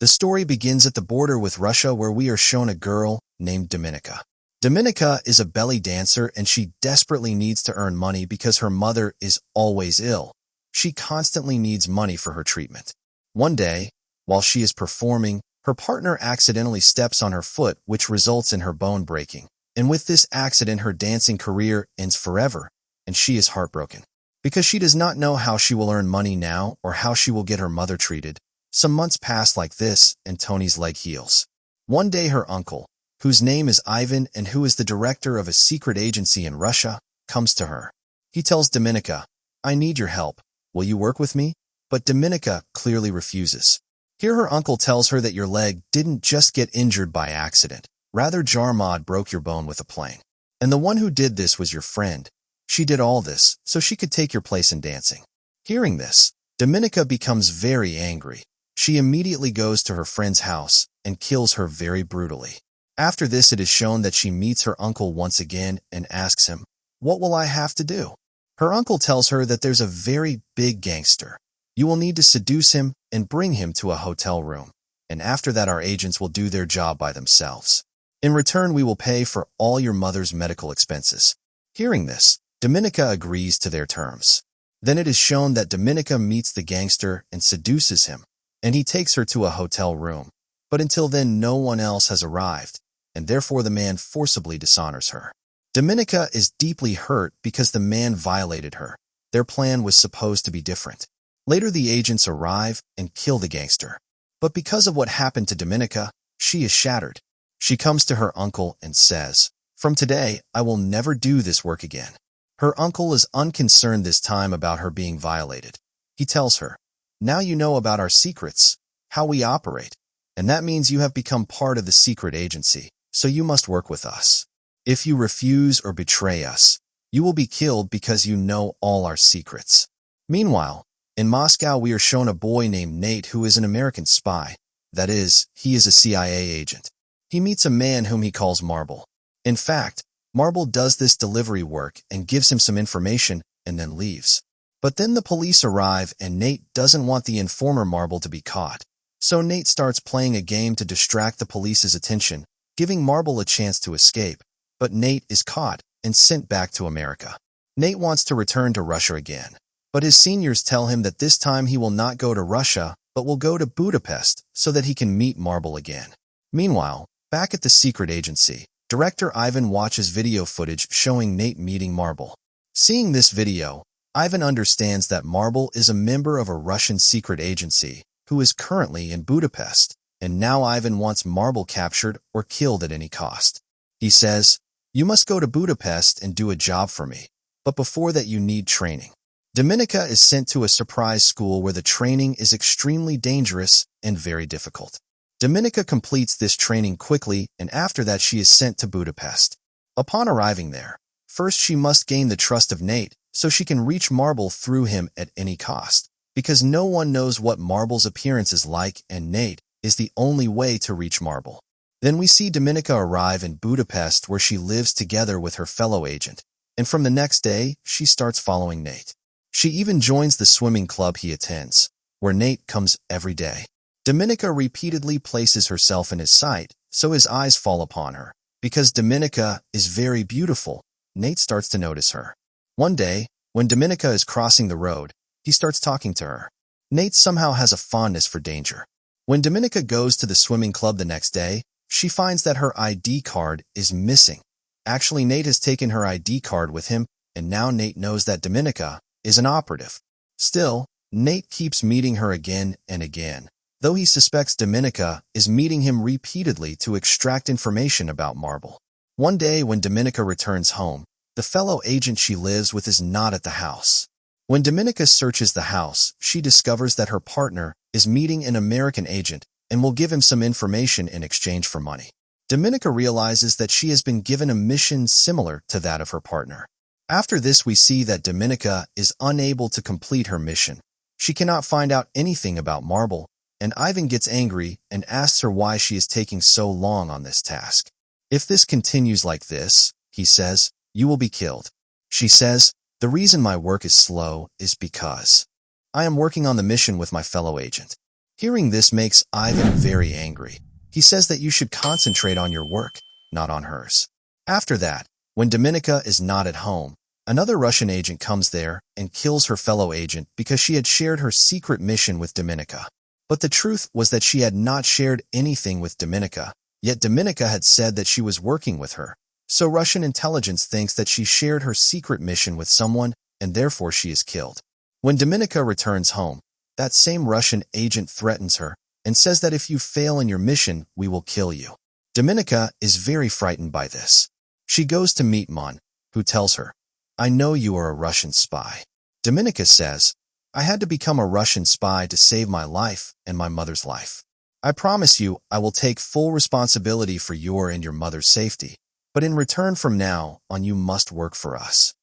The story begins at the border with Russia, where we are shown a girl named Dominika. Dominika is a belly dancer, and she desperately needs to earn money because her mother is always ill. She constantly needs money for her treatment. One day, while she is performing, her partner accidentally steps on her foot, which results in her bone breaking. And with this accident, her dancing career ends forever, and she is heartbroken. Because she does not know how she will earn money now or how she will get her mother treated. Some months pass like this, and Tony's leg heals. One day her uncle, whose name is Ivan and who is the director of a secret agency in Russia, comes to her. He tells Dominika, "I need your help. Will you work with me?" But Dominika clearly refuses. Here her uncle tells her that your leg didn't just get injured by accident. Rather, Jarmod broke your bone with a plane. And the one who did this was your friend. She did all this so she could take your place in dancing. Hearing this, Dominika becomes very angry. She immediately goes to her friend's house and kills her very brutally. After this, it is shown that she meets her uncle once again and asks him, "What will I have to do?" Her uncle tells her that there's a very big gangster. You will need to seduce him and bring him to a hotel room. And after that, our agents will do their job by themselves. In return, we will pay for all your mother's medical expenses. Hearing this, Dominika agrees to their terms. Then it is shown that Dominika meets the gangster and seduces him, and he takes her to a hotel room. But until then, no one else has arrived, and therefore the man forcibly dishonors her. Dominika is deeply hurt because the man violated her. Their plan was supposed to be different. Later, the agents arrive and kill the gangster. But because of what happened to Dominika, she is shattered. She comes to her uncle and says, "From today, I will never do this work again." Her uncle is unconcerned this time about her being violated. He tells her, "Now you know about our secrets, how we operate, and that means you have become part of the secret agency, so you must work with us. If you refuse or betray us, you will be killed because you know all our secrets." Meanwhile, in Moscow, we are shown a boy named Nate who is an American spy. That is, he is a CIA agent. He meets a man whom he calls Marble. In fact, Marble does this delivery work and gives him some information and then leaves. But then the police arrive and Nate doesn't want the informer Marble to be caught. So Nate starts playing a game to distract the police's attention, giving Marble a chance to escape. But Nate is caught and sent back to America. Nate wants to return to Russia again. But his seniors tell him that this time he will not go to Russia, but will go to Budapest so that he can meet Marble again. Meanwhile, back at the secret agency, Director Ivan watches video footage showing Nate meeting Marble. Seeing this video, Ivan understands that Marble is a member of a Russian secret agency who is currently in Budapest, and now Ivan wants Marble captured or killed at any cost. He says, "You must go to Budapest and do a job for me, but before that you need training." Dominika is sent to a surprise school where the training is extremely dangerous and very difficult. Dominika completes this training quickly, and after that she is sent to Budapest. Upon arriving there, first she must gain the trust of Nate so she can reach Marble through him at any cost, because no one knows what Marble's appearance is like, and Nate is the only way to reach Marble. Then we see Dominika arrive in Budapest, where she lives together with her fellow agent, and from the next day, she starts following Nate. She even joins the swimming club he attends, where Nate comes every day. Dominika repeatedly places herself in his sight, so his eyes fall upon her. Because Dominika is very beautiful, Nate starts to notice her. One day, when Dominika is crossing the road, he starts talking to her. Nate somehow has a fondness for danger. When Dominika goes to the swimming club the next day, she finds that her ID card is missing. Actually, Nate has taken her ID card with him, and now Nate knows that Dominika is an operative. Still, Nate keeps meeting her again and again, though he suspects Dominika is meeting him repeatedly to extract information about Marble. One day when Dominika returns home, the fellow agent she lives with is not at the house. When Dominika searches the house, she discovers that her partner is meeting an American agent and will give him some information in exchange for money. Dominika realizes that she has been given a mission similar to that of her partner. After this, we see that Dominika is unable to complete her mission. She cannot find out anything about Marble, and Ivan gets angry and asks her why she is taking so long on this task. "If this continues like this," he says, "you will be killed." She says, "The reason my work is slow is because I am working on the mission with my fellow agent." Hearing this makes Ivan very angry. He says that you should concentrate on your work, not on hers. After that, when Dominika is not at home, another Russian agent comes there and kills her fellow agent because she had shared her secret mission with Dominika. But the truth was that she had not shared anything with Dominika, yet Dominika had said that she was working with her. So Russian intelligence thinks that she shared her secret mission with someone, and therefore she is killed. When Dominika returns home, that same Russian agent threatens her and says that if you fail in your mission, we will kill you. Dominika is very frightened by this. She goes to meet Mon, who tells her, "I know you are a Russian spy." Dominika says, "I had to become a Russian spy to save my life and my mother's life. I promise you I will take full responsibility for your and your mother's safety, but in return from now on you must work for us."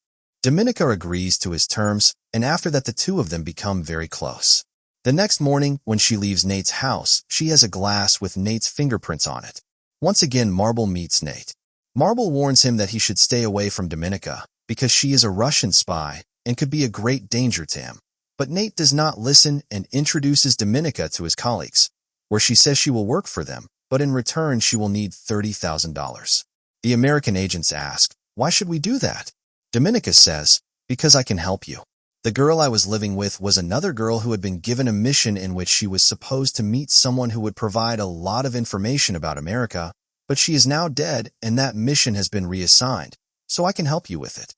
Dominika agrees to his terms, and after that the two of them become very close. The next morning, when she leaves Nate's house, she has a glass with Nate's fingerprints on it. Once again, Marble meets Nate. Marble warns him that he should stay away from Dominika because she is a Russian spy and could be a great danger to him. But Nate does not listen and introduces Dominika to his colleagues, where she says she will work for them, but in return she will need $30,000. The American agents ask, "Why should we do that?" Dominika says, "Because I can help you. The girl I was living with was another girl who had been given a mission in which she was supposed to meet someone who would provide a lot of information about America, but she is now dead and that mission has been reassigned, so I can help you with it."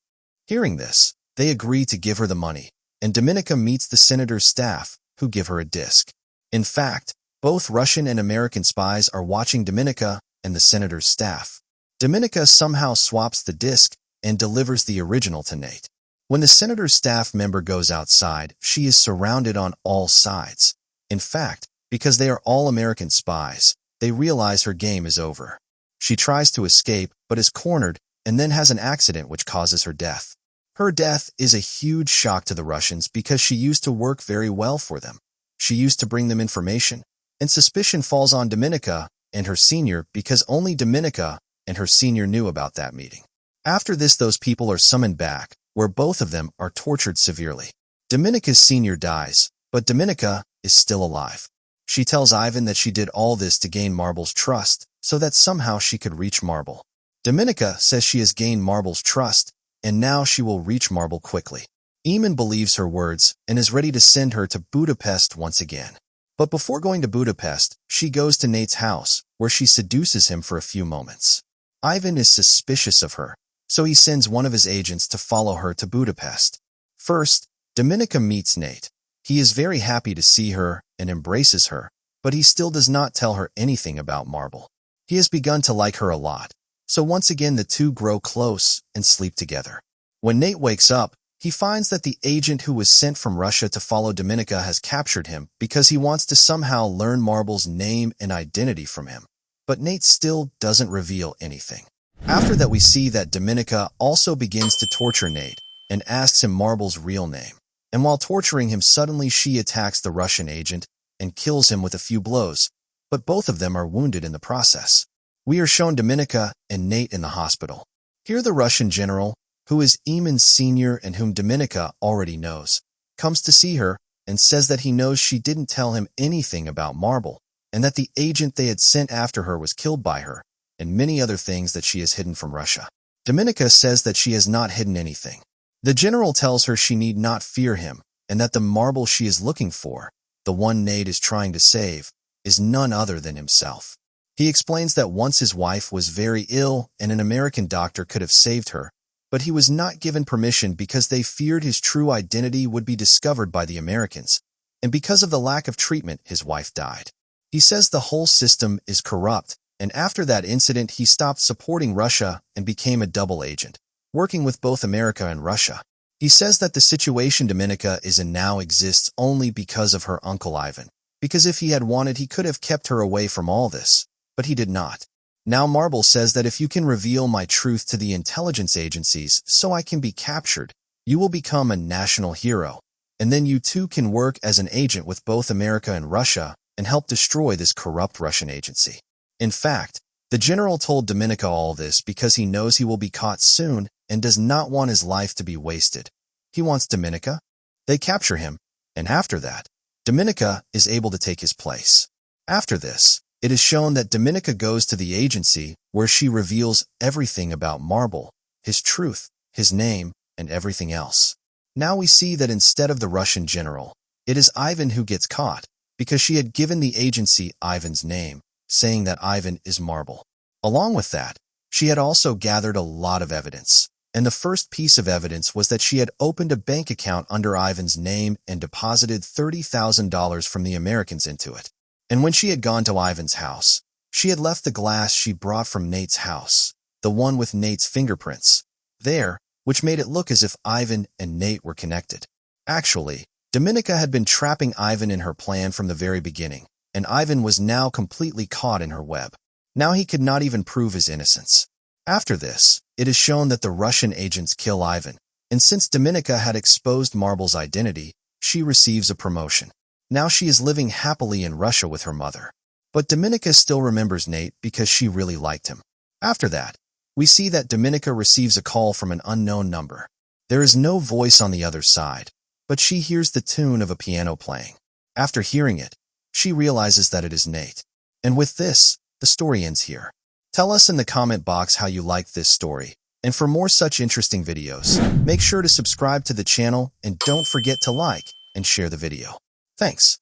Hearing this, they agree to give her the money, and Dominika meets the senator's staff, who give her a disc. In fact, both Russian and American spies are watching Dominika and the senator's staff. Dominika somehow swaps the disc and delivers the original to Nate. When the senator's staff member goes outside, she is surrounded on all sides. In fact, because they are all American spies, they realize her game is over. She tries to escape, but is cornered and then has an accident which causes her death. Her death is a huge shock to the Russians because she used to work very well for them. She used to bring them information, and suspicion falls on Dominika and her senior because only Dominika and her senior knew about that meeting. After this, those people are summoned back, where both of them are tortured severely. Dominika's senior dies, but Dominika is still alive. She tells Ivan that she did all this to gain Marble's trust, so that somehow she could reach Marble. Dominika says she has gained Marble's trust, and now she will reach Marble quickly. Eamon believes her words and is ready to send her to Budapest once again. But before going to Budapest, she goes to Nate's house, where she seduces him for a few moments. Ivan is suspicious of her, so he sends one of his agents to follow her to Budapest. First, Dominika meets Nate. He is very happy to see her and embraces her, but he still does not tell her anything about Marble. He has begun to like her a lot, so once again the two grow close and sleep together. When Nate wakes up, he finds that the agent who was sent from Russia to follow Dominika has captured him because he wants to somehow learn Marble's name and identity from him. But Nate still doesn't reveal anything. After that, we see that Dominika also begins to torture Nate and asks him Marble's real name. And while torturing him, suddenly she attacks the Russian agent and kills him with a few blows, but both of them are wounded in the process. We are shown Dominika and Nate in the hospital. Here the Russian general, who is Eamon's senior and whom Dominika already knows, comes to see her and says that he knows she didn't tell him anything about Marble, and that the agent they had sent after her was killed by her, and many other things that she has hidden from Russia. Dominika says that she has not hidden anything. The general tells her she need not fear him, and that the Marble she is looking for, the one Nate is trying to save, is none other than himself. He explains that once his wife was very ill and an American doctor could have saved her, but he was not given permission because they feared his true identity would be discovered by the Americans, and because of the lack of treatment, his wife died. He says the whole system is corrupt, and after that incident he stopped supporting Russia and became a double agent, working with both America and Russia. He says that the situation Dominika is in now exists only because of her uncle Ivan, because if he had wanted he could have kept her away from all this, but he did not. Now Marble says that if you can reveal my truth to the intelligence agencies so I can be captured, you will become a national hero, and then you too can work as an agent with both America and Russia and help destroy this corrupt Russian agency. In fact, the general told Dominika all this because he knows he will be caught soon and does not want his life to be wasted. He wants Dominika. They capture him, and after that, Dominika is able to take his place. After this, it is shown that Dominika goes to the agency where she reveals everything about Marble, his truth, his name, and everything else. Now we see that instead of the Russian general, it is Ivan who gets caught, because she had given the agency Ivan's name, saying that Ivan is Marble. Along with that, she had also gathered a lot of evidence, and the first piece of evidence was that she had opened a bank account under Ivan's name and deposited $30,000 from the Americans into it. And when she had gone to Ivan's house, she had left the glass she brought from Nate's house, the one with Nate's fingerprints, there, which made it look as if Ivan and Nate were connected. Actually, Dominika had been trapping Ivan in her plan from the very beginning, and Ivan was now completely caught in her web. Now he could not even prove his innocence. After this, it is shown that the Russian agents kill Ivan, and since Dominika had exposed Marble's identity, she receives a promotion. Now she is living happily in Russia with her mother. But Dominika still remembers Nate because she really liked him. After that, we see that Dominika receives a call from an unknown number. There is no voice on the other side, but she hears the tune of a piano playing. After hearing it, she realizes that it is Nate. And with this, the story ends here. Tell us in the comment box how you liked this story. And for more such interesting videos, make sure to subscribe to the channel and don't forget to like and share the video. Thanks.